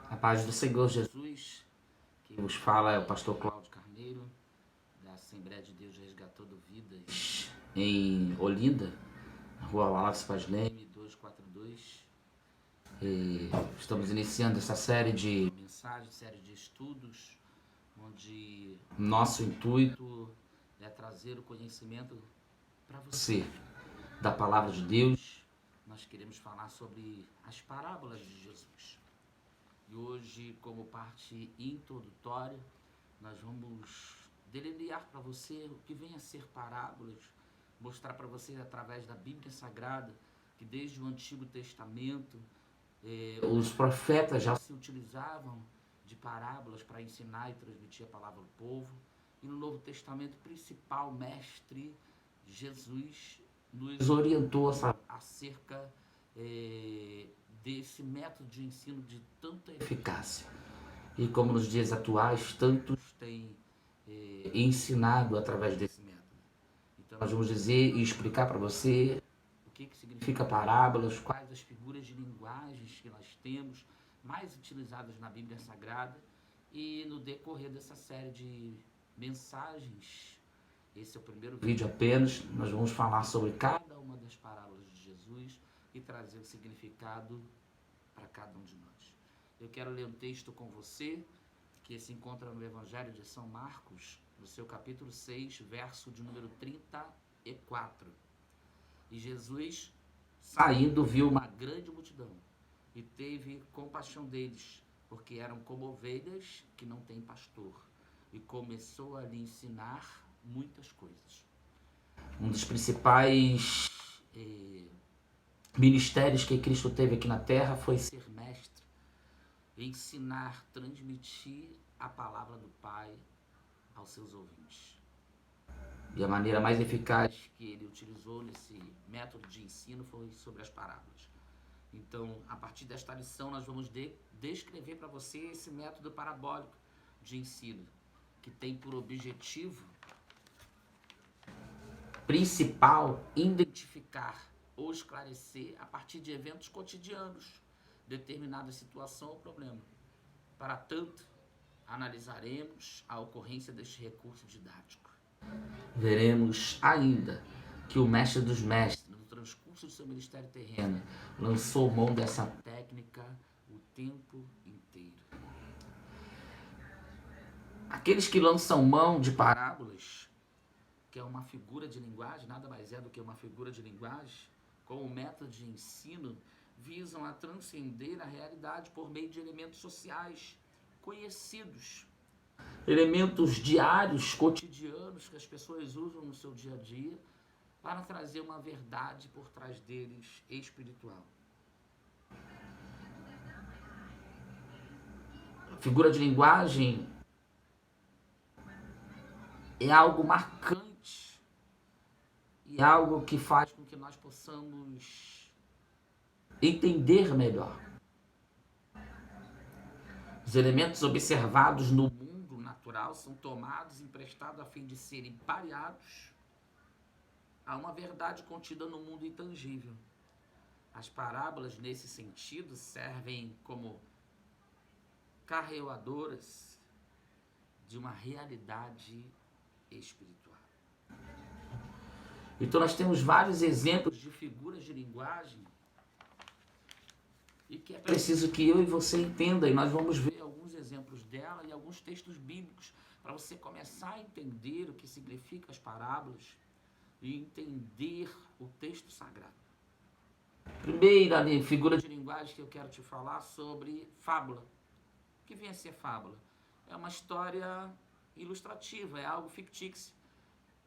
A paz do Senhor Jesus, quem vos fala é o pastor Cláudio Carneiro, da Assembleia de Deus Resgatando Vidas em Olinda, Rua Wallace Paz Leme, 242. Estamos iniciando essa série de mensagens, série de estudos, onde nosso intuito é trazer o conhecimento para você da Palavra de Deus. Nós queremos falar sobre as parábolas de Jesus. E hoje, como parte introdutória, nós vamos delinear para você o que vem a ser parábolas, mostrar para você através da Bíblia Sagrada que desde o Antigo Testamento os profetas já se utilizavam de parábolas para ensinar e transmitir a palavra ao povo. E no Novo Testamento, o principal mestre, Jesus, nos orientou acerca desse método de ensino de tanta eficácia. E como nos dias atuais, tantos têm ensinado através desse método. Então nós vamos dizer e explicar para você o que significa parábolas, quais as figuras de linguagens que nós temos mais utilizadas na Bíblia Sagrada. E no decorrer dessa série de mensagens, esse é o primeiro vídeo apenas, nós vamos falar sobre cada uma das parábolas de Jesus e trazer o significado para cada um de nós. Eu quero ler um texto com você que se encontra no Evangelho de São Marcos, no seu capítulo 6, verso de número 34. E Jesus, saindo, viu uma grande multidão e teve compaixão deles, porque eram como ovelhas que não têm pastor, e começou a lhe ensinar muitas coisas. Um dos principais ministérios que Cristo teve aqui na terra foi ser mestre, ensinar, transmitir a palavra do Pai aos seus ouvintes. E a maneira mais eficaz que ele utilizou nesse método de ensino foi sobre as parábolas. Então, a partir desta lição, nós vamos descrever para você esse método parabólico de ensino, que tem por objetivo principal identificar ou esclarecer a partir de eventos cotidianos determinada situação ou problema. Para tanto, analisaremos a ocorrência deste recurso didático. Veremos ainda que o mestre dos mestres, no transcurso do seu ministério terreno, lançou mão dessa técnica o tempo inteiro. Aqueles que lançam mão de parábolas, que é uma figura de linguagem, nada mais é do que uma figura de linguagem, como método de ensino, visam a transcender a realidade por meio de elementos sociais conhecidos, elementos diários, cotidianos, que as pessoas usam no seu dia a dia, para trazer uma verdade por trás deles espiritual. A figura de linguagem é algo marcante e algo que faz com que nós possamos entender melhor. Os elementos observados no mundo natural são tomados, emprestados a fim de serem pareados a uma verdade contida no mundo intangível. As parábolas, nesse sentido, servem como carreadoras de uma realidade espiritual. Então nós temos vários exemplos de figuras de linguagem e que é preciso que eu e você entenda, e nós vamos ver alguns exemplos dela e alguns textos bíblicos para você começar a entender o que significa as parábolas e entender o texto sagrado. Primeira figura de linguagem que eu quero te falar sobre fábula. O que vem a ser fábula? É uma história ilustrativa, é algo fictício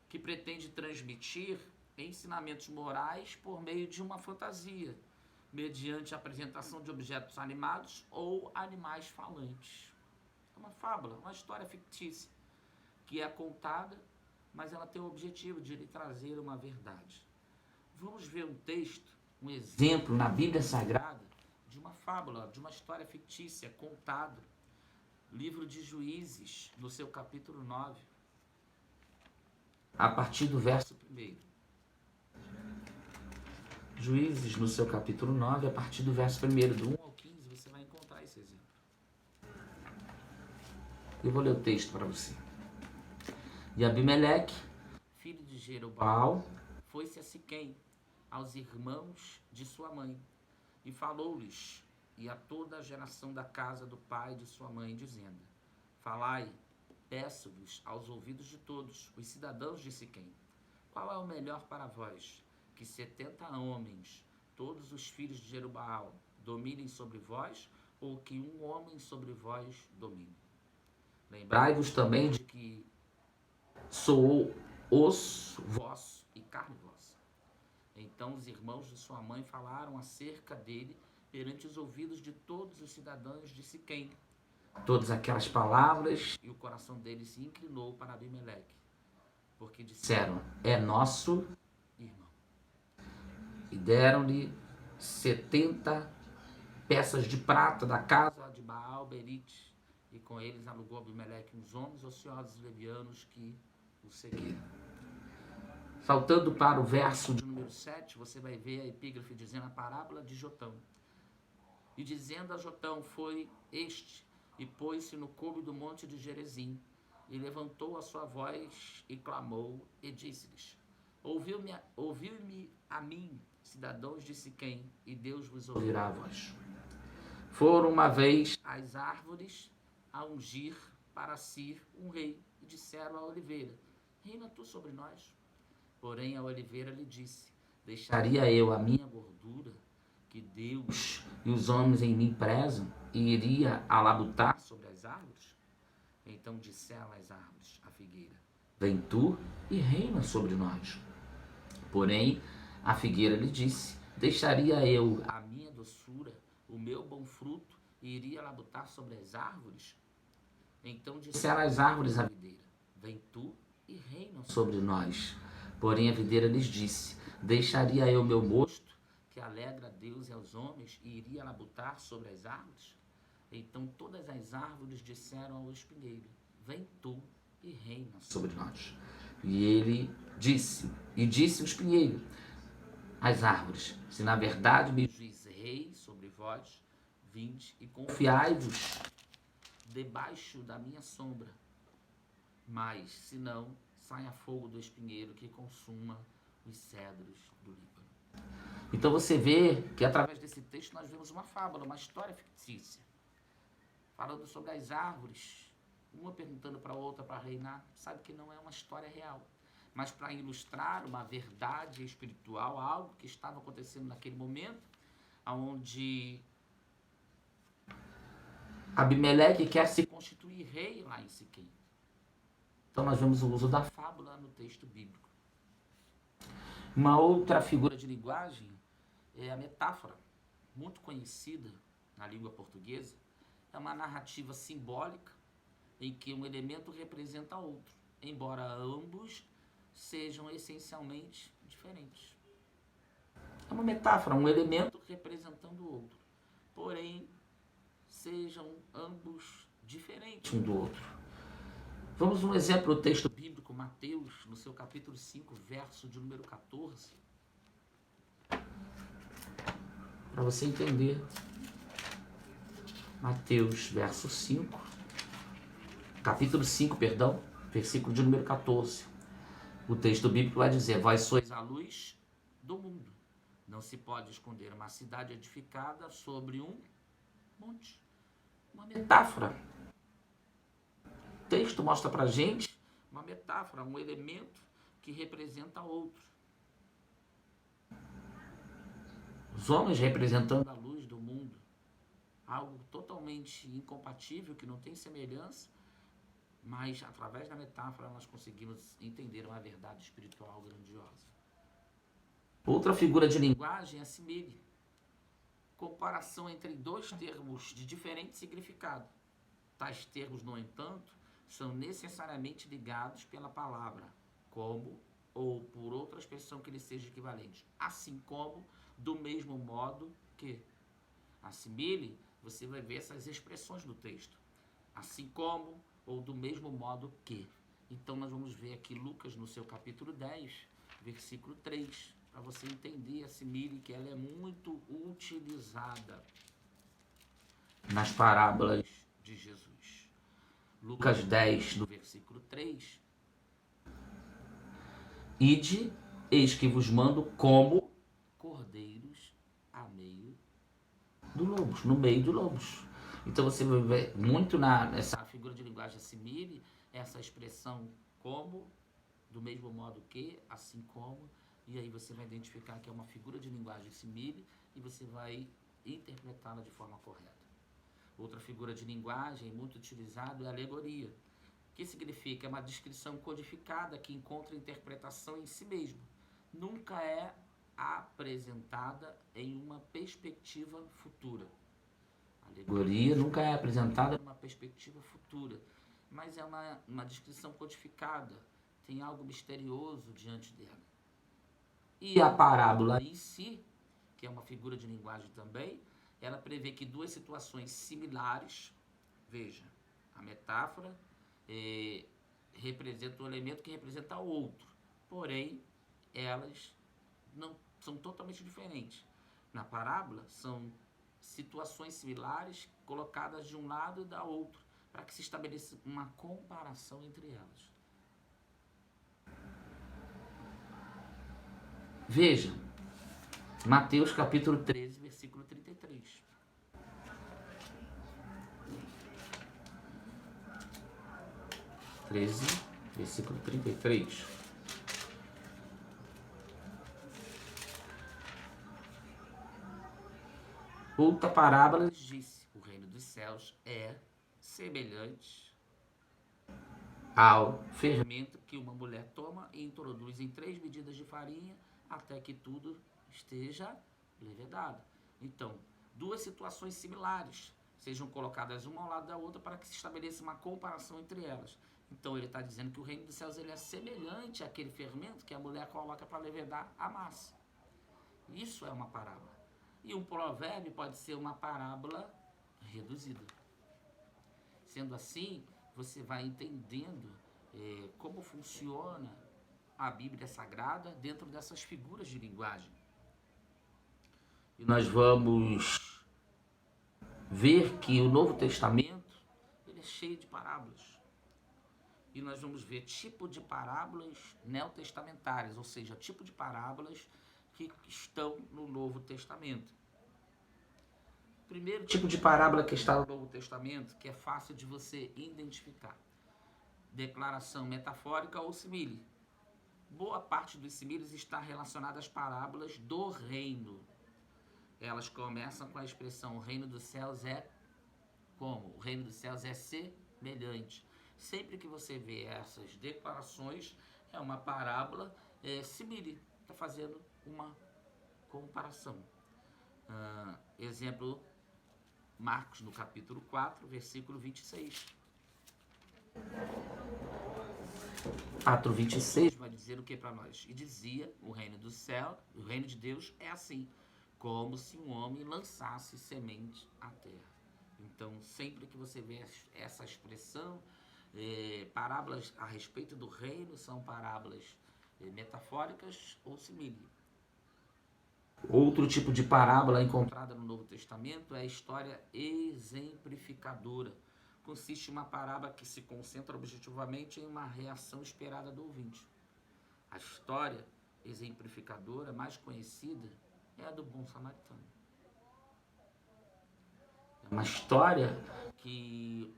que pretende transmitir ensinamentos morais por meio de uma fantasia, mediante a apresentação de objetos animados ou animais falantes. É uma fábula, uma história fictícia que é contada, mas ela tem o objetivo de lhe trazer uma verdade. Vamos ver um texto, um exemplo na Bíblia Sagrada de uma fábula, de uma história fictícia contada. Livro de Juízes, no seu capítulo 9, a partir do verso 1. Juízes, no seu capítulo 9, a partir do verso 1, do 1 ao 15, você vai encontrar esse exemplo. Eu vou ler o texto para você. E Abimeleque, filho de Jerubaal, foi-se a Siquém, aos irmãos de sua mãe, e falou-lhes, e a toda a geração da casa do pai de sua mãe, dizendo: Falai, peço-vos aos ouvidos de todos os cidadãos de Siquém, qual é o melhor para vós, que 70 homens, todos os filhos de Jerubaal, dominem sobre vós, ou que um homem sobre vós domine? Lembrai-vos também de que sou osso vosso e carne vossa. Então os irmãos de sua mãe falaram acerca dele perante os ouvidos de todos os cidadãos de Siquém. Todas aquelas palavras, e o coração dele se inclinou para Abimeleque, porque disseram: é nosso irmão. E deram-lhe 70 peças de prata da casa de Baal Berite, e com eles alugou Abimeleque uns homens ociosos e levianos que o seguiram. Saltando para o verso de número 7, você vai ver a epígrafe dizendo a parábola de Jotão. E dizendo a Jotão, foi este, e pôs-se no cume do monte de Gerezim, e levantou a sua voz, e clamou, e disse-lhes: Ouvi-me a mim, cidadãos de Siquém, e Deus vos ouvirá a voz. Foram uma vez as árvores a ungir para si um rei, e disseram à oliveira: reina tu sobre nós. Porém a oliveira lhe disse: deixaria eu a minha gordura, que Deus e os homens em mim prezam, e iria alabutar sobre as árvores? Então disseram as árvores à figueira: vem tu e reina sobre nós. Porém a figueira lhe disse: deixaria eu a minha doçura, o meu bom fruto, e iria alabutar sobre as árvores? Então disseram as árvores à videira: vem tu e reina sobre nós. Porém a videira lhes disse: deixaria eu meu mosto, que alegra a Deus e aos homens, e iria labutar sobre as árvores? Então todas as árvores disseram ao espinheiro: vem tu e reina sobre nós. E ele disse o espinheiro às árvores: se na verdade me juiz rei sobre vós, vinde e confiai-vos debaixo da minha sombra. Mas, se não, saia fogo do espinheiro que consuma os cedros do Líbano. Então você vê que através desse texto nós vemos uma fábula, uma história fictícia, falando sobre as árvores, uma perguntando para a outra para reinar. Sabe que não é uma história real, mas para ilustrar uma verdade espiritual, algo que estava acontecendo naquele momento, onde Abimeleque quer se constituir rei lá em Siquém. Então nós vemos o uso da fábula no texto bíblico. Uma outra figura de linguagem é a metáfora, muito conhecida na língua portuguesa. É uma narrativa simbólica em que um elemento representa outro, embora ambos sejam essencialmente diferentes. É uma metáfora, um elemento representando o outro, porém sejam ambos diferentes um do outro. Vamos um exemplo do texto bíblico, Mateus, no seu capítulo 5, verso de número 14. Para você entender. Mateus, verso 5. Capítulo 5, perdão, versículo de número 14. O texto bíblico vai dizer: vós sois a luz do mundo. Não se pode esconder uma cidade edificada sobre um monte. Uma metáfora. O texto mostra pra gente uma metáfora, um elemento que representa outro. Os homens representando a luz do mundo, algo totalmente incompatível, que não tem semelhança, mas através da metáfora nós conseguimos entender uma verdade espiritual grandiosa. Outra figura de linguagem é assimile. Comparação entre dois termos de diferente significado. Tais termos, no entanto, são necessariamente ligados pela palavra como ou por outra expressão que lhe seja equivalente. Assim como, do mesmo modo que. Assimile, você vai ver essas expressões no texto. Assim como ou do mesmo modo que. Então nós vamos ver aqui Lucas no seu capítulo 10, versículo 3, para você entender, assimile, que ela é muito utilizada nas parábolas de Jesus. Lucas 10, no versículo 3. Ide, eis que vos mando como cordeiros no meio do lobos. Então você vai ver muito nessa figura de linguagem assimile, essa expressão como, do mesmo modo que, assim como, e aí você vai identificar que é uma figura de linguagem assimile e você vai interpretá-la de forma correta. Outra figura de linguagem muito utilizada é a alegoria, que significa é uma descrição codificada que encontra interpretação em si mesmo. Nunca é apresentada em uma perspectiva futura. A alegoria nunca é apresentada numa perspectiva futura, mas é uma descrição codificada, tem algo misterioso diante dela. E a parábola em si, que é uma figura de linguagem também, ela prevê que duas situações similares, veja, a metáfora representa um elemento que representa o outro, porém elas não são totalmente diferentes. Na parábola são situações similares colocadas de um lado e da outro, para que se estabeleça uma comparação entre elas. Veja, Mateus capítulo 13, versículo 33. Versículo 33. Outra parábola lhes disse: o reino dos céus é semelhante ao fermento que uma mulher toma e introduz em 3 medidas de farinha até que tudo esteja levedado. Então, duas situações similares sejam colocadas uma ao lado da outra para que se estabeleça uma comparação entre elas. Então ele está dizendo que o reino dos céus ele é semelhante àquele fermento que a mulher coloca para levedar a massa. Isso é uma parábola. E um provérbio pode ser uma parábola reduzida. Sendo assim, você vai entendendo como funciona a Bíblia Sagrada dentro dessas figuras de linguagem. E nós vamos ver que o Novo Testamento ele é cheio de parábolas. E nós vamos ver tipo de parábolas neotestamentárias, ou seja, tipo de parábolas que estão no Novo Testamento. O primeiro tipo de parábola que está no Novo Testamento, que é fácil de você identificar. Declaração metafórica ou simile. Boa parte dos similes está relacionada às parábolas do reino. Elas começam com a expressão o reino dos céus é como? O reino dos céus é semelhante. Sempre que você vê essas declarações, é uma parábola simile, está fazendo uma comparação. Exemplo, Marcos no capítulo 4, versículo 26. 4:26 vai dizer o que para nós? E dizia, o reino do céu, o reino de Deus é assim, como se um homem lançasse semente à terra. Então, sempre que você vê essa expressão, parábolas a respeito do reino são parábolas metafóricas ou simile. Outro tipo de parábola encontrada no Novo Testamento é a história exemplificadora. Consiste em uma parábola que se concentra objetivamente em uma reação esperada do ouvinte. A história exemplificadora mais conhecida é a do bom samaritano. É uma história que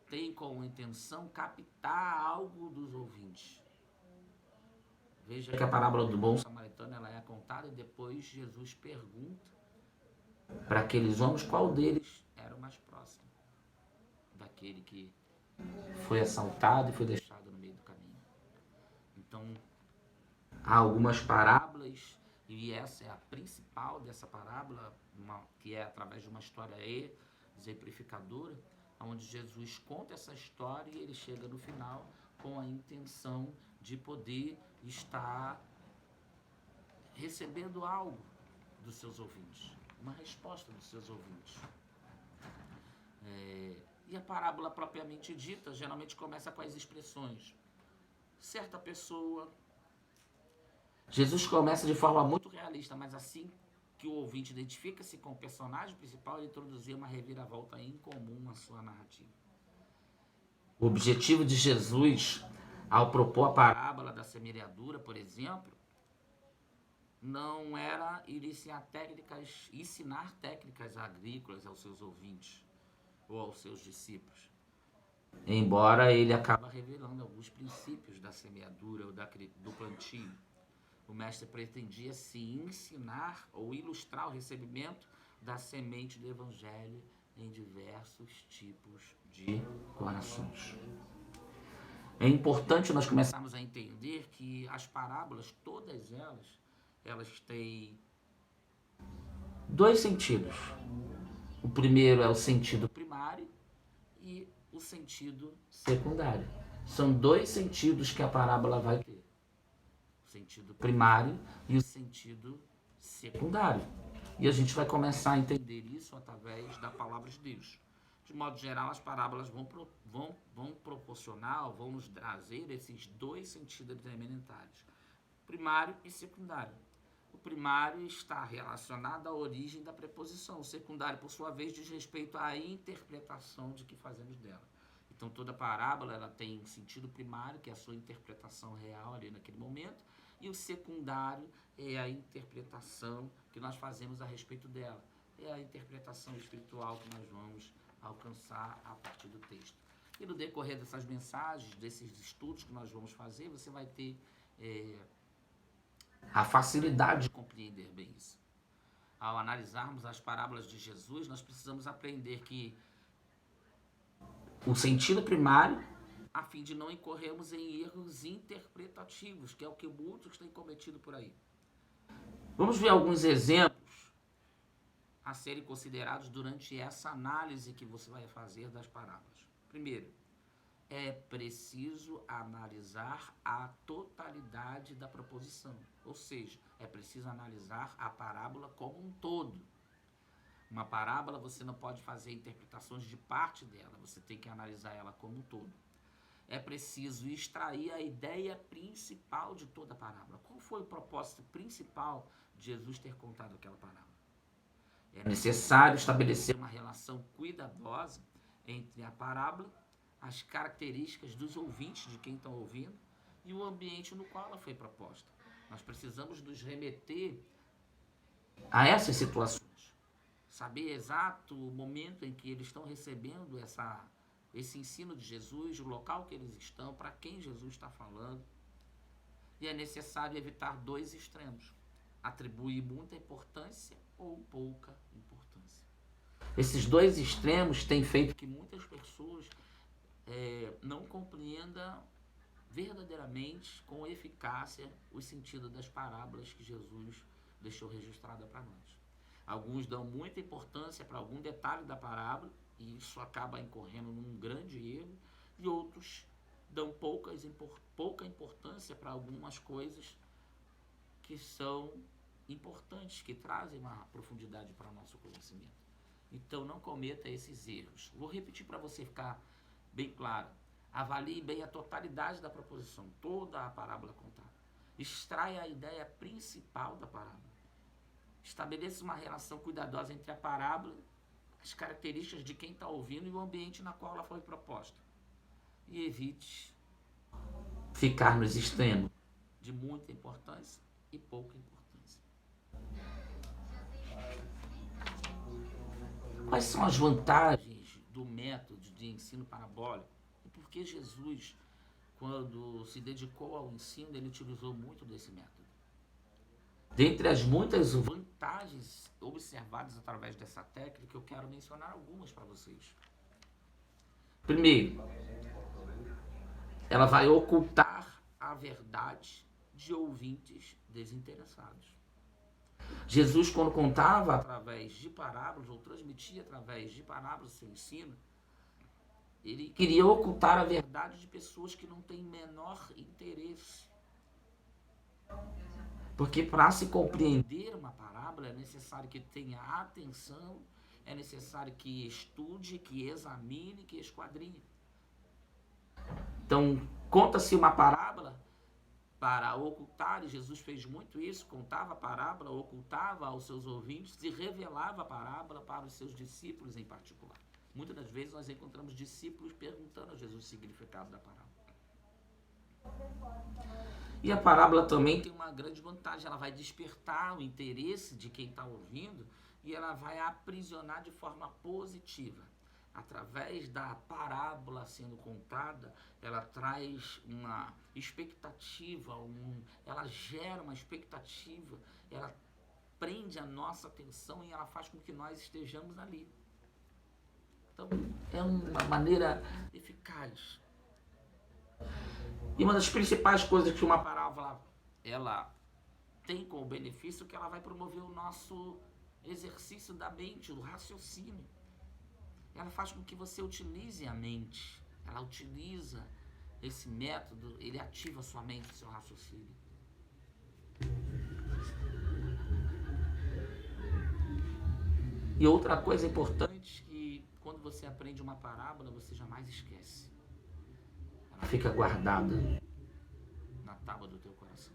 tem como intenção captar algo dos ouvintes. Veja que a parábola do bom samaritano ela é contada e depois Jesus pergunta para aqueles homens qual deles era o mais próximo daquele que foi assaltado e foi deixado no meio do caminho. Então, há algumas parábolas, e essa é a principal dessa parábola, que é através de uma história exemplificadora, onde Jesus conta essa história e ele chega no final com a intenção de poder estar recebendo algo dos seus ouvintes, uma resposta dos seus ouvintes. E a parábola propriamente dita geralmente começa com as expressões certa pessoa. Jesus começa de forma muito realista, mas assim que o ouvinte identifica-se com o personagem principal, ele introduzia uma reviravolta incomum na sua narrativa. O objetivo de Jesus, ao propor a parábola da semeadura, por exemplo, não era ensinar técnicas agrícolas aos seus ouvintes ou aos seus discípulos. Embora ele acaba revelando alguns princípios da semeadura ou do plantio. O mestre pretendia sim ensinar ou ilustrar o recebimento da semente do evangelho em diversos tipos de corações. É importante nós começarmos a entender que as parábolas, todas elas têm dois sentidos. O primeiro é o sentido primário e o sentido secundário. São dois sentidos que a parábola vai ter. O sentido primário e o sentido secundário. E a gente vai começar a entender isso através da palavra de Deus. De modo geral, as parábolas vão proporcionar, vão nos trazer esses dois sentidos elementares, primário e secundário. O primário está relacionado à origem da preposição. O secundário, por sua vez, diz respeito à interpretação de que fazemos dela. Então, toda parábola ela tem sentido primário, que é a sua interpretação real ali naquele momento, e o secundário é a interpretação que nós fazemos a respeito dela. É a interpretação espiritual que nós vamos alcançar a partir do texto. E no decorrer dessas mensagens, desses estudos que nós vamos fazer, você vai ter a facilidade de compreender bem isso. Ao analisarmos as parábolas de Jesus, nós precisamos aprender que o sentido primário, a fim de não incorrermos em erros interpretativos, que é o que muitos têm cometido por aí. Vamos ver alguns exemplos a serem considerados durante essa análise que você vai fazer das parábolas. Primeiro, é preciso analisar a totalidade da proposição, ou seja, é preciso analisar a parábola como um todo. Uma parábola você não pode fazer interpretações de parte dela, você tem que analisar ela como um todo. É preciso extrair a ideia principal de toda a parábola. Qual foi o propósito principal de Jesus ter contado aquela parábola? É necessário estabelecer uma relação cuidadosa entre a parábola, as características dos ouvintes, de quem estão ouvindo, e o ambiente no qual ela foi proposta. Nós precisamos nos remeter a essas situações. Saber exato o momento em que eles estão recebendo esse ensino de Jesus, o local que eles estão, para quem Jesus está falando. E é necessário evitar dois extremos. Atribuir muita importância ou pouca importância. Esses dois extremos têm feito que muitas pessoas não compreendam verdadeiramente, com eficácia, o sentido das parábolas que Jesus deixou registrada para nós. Alguns dão muita importância para algum detalhe da parábola, e isso acaba incorrendo num grande erro, e outros dão pouca importância para algumas coisas que são importantes, que trazem uma profundidade para o nosso conhecimento. Então não cometa esses erros. Vou repetir para você ficar bem claro. Avalie bem a totalidade da proposição, toda a parábola contada. Extraia a ideia principal da parábola. Estabeleça uma relação cuidadosa entre a parábola, as características de quem está ouvindo e o ambiente na qual ela foi proposta. E evite ficar nos extremos de muita importância e pouca importância. Quais são as vantagens do método de ensino parabólico? E por que Jesus, quando se dedicou ao ensino, ele utilizou muito desse método? Dentre as muitas vantagens observadas através dessa técnica, eu quero mencionar algumas para vocês. Primeiro, ela vai ocultar a verdade de ouvintes desinteressados. Jesus, quando contava através de parábolas, ou transmitia através de parábolas seu ensino, ele queria ocultar a verdade de pessoas que não têm menor interesse. Porque para se compreender uma parábola é necessário que tenha atenção, é necessário que estude, que examine, que esquadrinhe. Então, conta-se uma parábola para ocultar, e Jesus fez muito isso, contava a parábola, ocultava aos seus ouvintes e revelava a parábola para os seus discípulos em particular. Muitas das vezes nós encontramos discípulos perguntando a Jesus o significado da parábola. E a parábola também tem uma grande vantagem, ela vai despertar o interesse de quem está ouvindo e ela vai aprisionar de forma positiva. Através da parábola sendo contada, ela traz uma expectativa, ela gera uma expectativa, ela prende a nossa atenção e ela faz com que nós estejamos ali. Então, é uma maneira eficaz. E uma das principais coisas que uma parábola ela tem como benefício é que ela vai promover o nosso exercício da mente, do raciocínio. Ela faz com que você utilize a mente. Ela utiliza esse método, ele ativa a sua mente, o seu raciocínio. E outra coisa importante que quando você aprende uma parábola, você jamais esquece. Ela fica guardada na tábua do teu coração.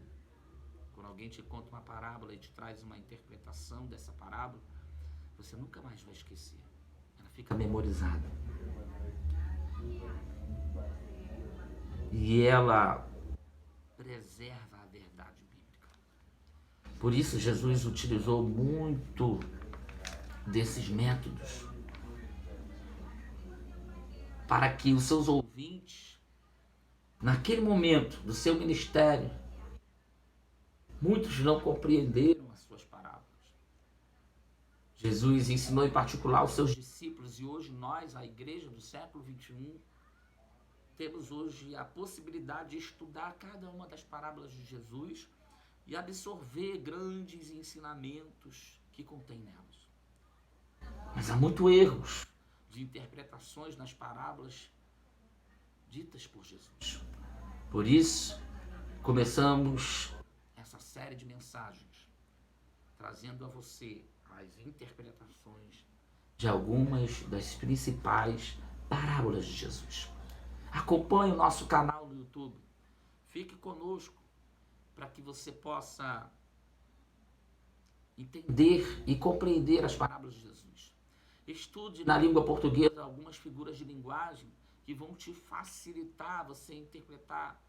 Quando alguém te conta uma parábola e te traz uma interpretação dessa parábola, você nunca mais vai esquecer. Ela fica memorizada. E ela preserva a verdade bíblica. Por isso Jesus utilizou muito desses métodos para que os seus ouvintes, naquele momento do seu ministério, muitos não compreenderam as suas parábolas. Jesus ensinou em particular aos seus discípulos, e hoje nós, a igreja do século XXI, temos hoje a possibilidade de estudar cada uma das parábolas de Jesus e absorver grandes ensinamentos que contém nelas. Mas há muitos erros de interpretações nas parábolas ditas por Jesus. Por isso, começamos essa série de mensagens trazendo a você as interpretações de algumas das principais parábolas de Jesus. Acompanhe o nosso canal no YouTube. Fique conosco para que você possa entender e compreender as parábolas de Jesus. Estude na língua portuguesa algumas figuras de linguagem que vão te facilitar você interpretar,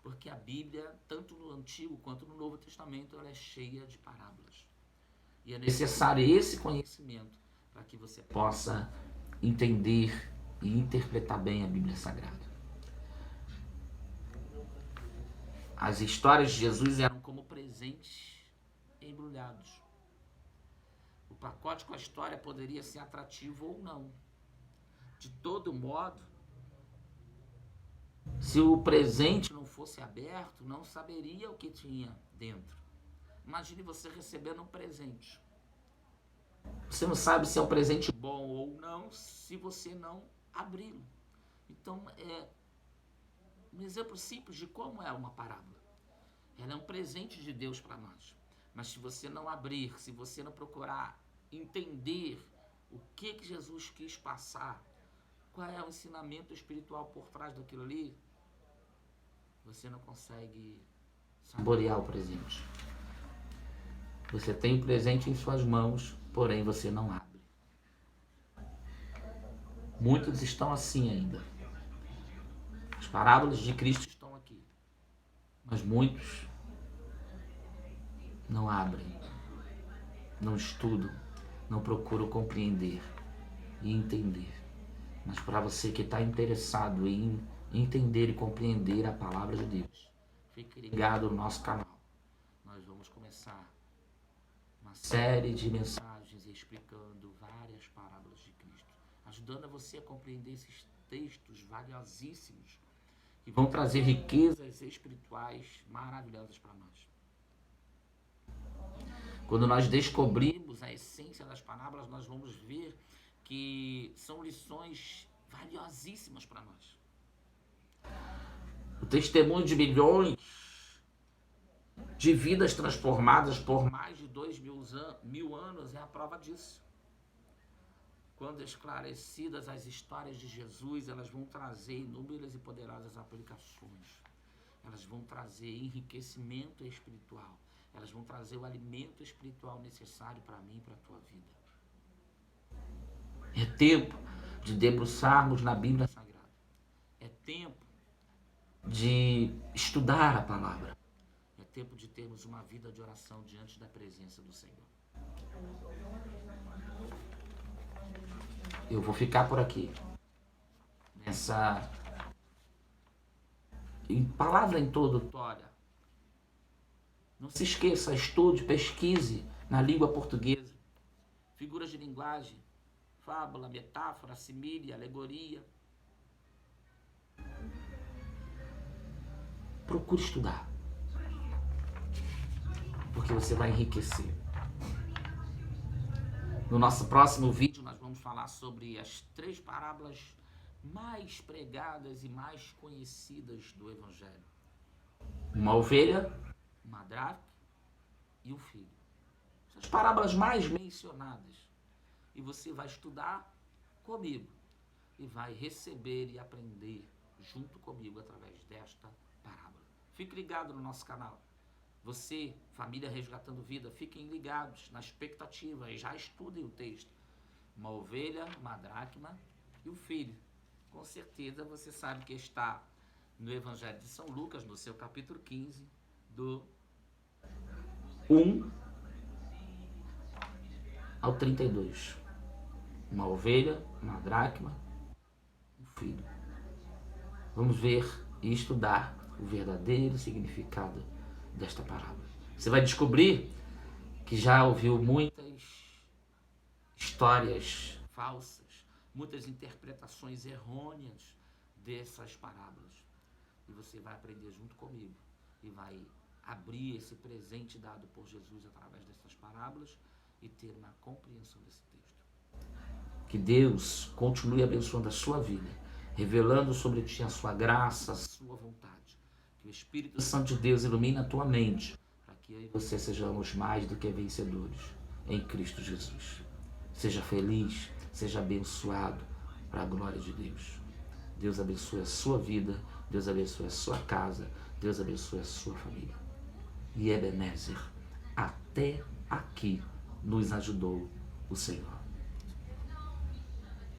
porque a Bíblia, tanto no Antigo quanto no Novo Testamento, ela é cheia de parábolas. E é necessário esse conhecimento para que você possa entender e interpretar bem a Bíblia Sagrada. As histórias de Jesus eram como presentes embrulhados. O pacote com a história poderia ser atrativo ou não. De todo modo, se o presente não fosse aberto, não saberia o que tinha dentro. Imagine você recebendo um presente. Você não sabe se é um presente bom ou não se você não abri-lo. Então, é um exemplo simples de como é uma parábola. Ela é um presente de Deus para nós. Mas se você não abrir, se você não procurar entender o que Jesus quis passar, qual é o ensinamento espiritual por trás daquilo ali, você não consegue saborear o presente. Você tem o presente em suas mãos, porém você não abre. Muitos estão assim ainda. As parábolas de Cristo estão aqui, mas muitos não abrem, não estudam, não procuram compreender e entender. Mas para você que está interessado em entender e compreender a palavra de Deus, fique ligado no nosso canal. Nós vamos começar uma série de mensagens explicando várias parábolas de Cristo, ajudando a você a compreender esses textos valiosíssimos que vão trazer riquezas espirituais maravilhosas para nós. Quando nós descobrimos a essência das parábolas, nós vamos ver que são lições valiosíssimas para nós. O testemunho de milhões de vidas transformadas por mais de 2.000 anos é a prova disso. Quando esclarecidas as histórias de Jesus, elas vão trazer inúmeras e poderosas aplicações. Elas vão trazer enriquecimento espiritual. Elas vão trazer o alimento espiritual necessário para mim e para a tua vida. É tempo de debruçarmos na Bíblia Sagrada. É tempo de estudar a palavra. É tempo de termos uma vida de oração diante da presença do Senhor. Eu vou ficar por aqui. Nessa palavra introdutória. Não se esqueça, estude, pesquise na língua portuguesa. Figuras de linguagem, fábula, metáfora, simile, alegoria. Procure estudar. Porque você vai enriquecer. No nosso próximo vídeo nós vamos falar sobre as 3 parábolas mais pregadas e mais conhecidas do Evangelho. Uma ovelha, uma dracma e um filho. As parábolas mais mencionadas. E você vai estudar comigo. E vai receber e aprender junto comigo através desta parábola. Fique ligado no nosso canal. Você, família Resgatando Vida, fiquem ligados na expectativa e já estudem o texto. Uma ovelha, uma dracma e um filho. Com certeza você sabe que está no Evangelho de São Lucas, no seu capítulo 15, do 1 ao 32. Uma ovelha, uma dracma, um filho. Vamos ver e estudar o verdadeiro significado desta parábola. Você vai descobrir que já ouviu muitas histórias falsas, muitas interpretações errôneas dessas parábolas. E você vai aprender junto comigo e vai abrir esse presente dado por Jesus através dessas parábolas e ter uma compreensão desse texto. Que Deus continue abençoando a sua vida, revelando sobre ti a sua graça, a sua vontade. Que o Espírito Santo de Deus ilumine a tua mente, para que eu e você sejamos mais do que vencedores em Cristo Jesus. Seja feliz, seja abençoado para a glória de Deus. Deus abençoe a sua vida, Deus abençoe a sua casa, Deus abençoe a sua família. E Ebenezer, até aqui nos ajudou o Senhor.